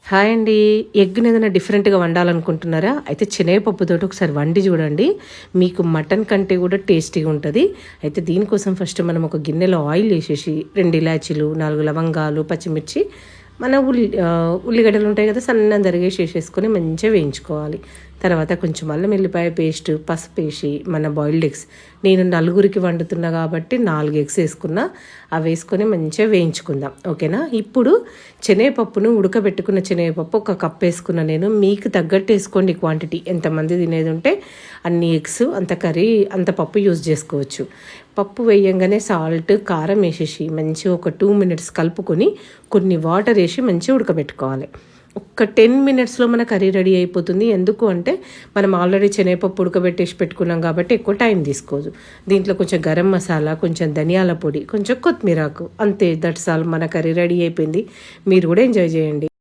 Hi అండి. ఎగ్‌ని ఏదైనా డిఫరెంట్‌గా వండాలనుకుంటున్నారా? అయితే శనగపప్పుతోటి ఒకసారి వండి చూడండి. మీకు మటన్ కంటే కూడా టేస్టీగా ఉంటది. అయితే దీనికోసం ఫస్ట్ మనం ఒక గిన్నెలో ఆయిల్ ఏసేసి 2 ఇలాచీలు, 4 లవంగాలు, పచ్చిమిర్చి, మన ఉల్లిగడ్డలు ఉంటాయి కదా! సన్నగా తరిగేసి ఏసేసుకొని మంచిగా వేయించుకోవాలి. తర్వాత కొంచెం అల్లం ఎల్లిపాయ పేస్ట్, పసుపేసి మన బాయిల్డ్ ఎగ్స్, నేను నలుగురికి వండుతున్నా కాబట్టి 4 ఎగ్స్ వేసుకున్నా. అవి వేసుకొని మంచిగా వేయించుకుందాం. ఓకేనా? ఇప్పుడు శనగపప్పును ఉడకబెట్టుకున్న శనగపప్పు ఒక కప్ వేసుకున్నా నేను. మీకు తగ్గట్టు వేసుకోండి క్వాంటిటీ. ఎంతమంది తినేది ఉంటే అన్ని ఎగ్స్ అంత కర్రీ అంత పప్పు యూజ్ చేసుకోవచ్చు. పప్పు వేయంగానే సాల్ట్, కారం వేసేసి మంచిగా ఒక 2 మినిట్స్ కలుపుకొని కొన్ని వాటర్ వేసి మంచిగా ఉడకబెట్టుకోవాలి. ఒక్క 10 మినిట్స్లో మన కర్రీ రెడీ అయిపోతుంది. ఎందుకు అంటే మనం ఆల్రెడీ శనగపప్పు ఉడకబెట్టేసి పెట్టుకున్నాం కాబట్టి ఎక్కువ టైం తీసుకోదు. దీంట్లో కొంచెం గరం మసాలా, కొంచెం ధనియాల పొడి, కొంచెం కొత్తిమీరాకు, అంతే. That's all. మన కర్రీ రెడీ అయిపోయింది. మీరు కూడా ఎంజాయ్ చేయండి.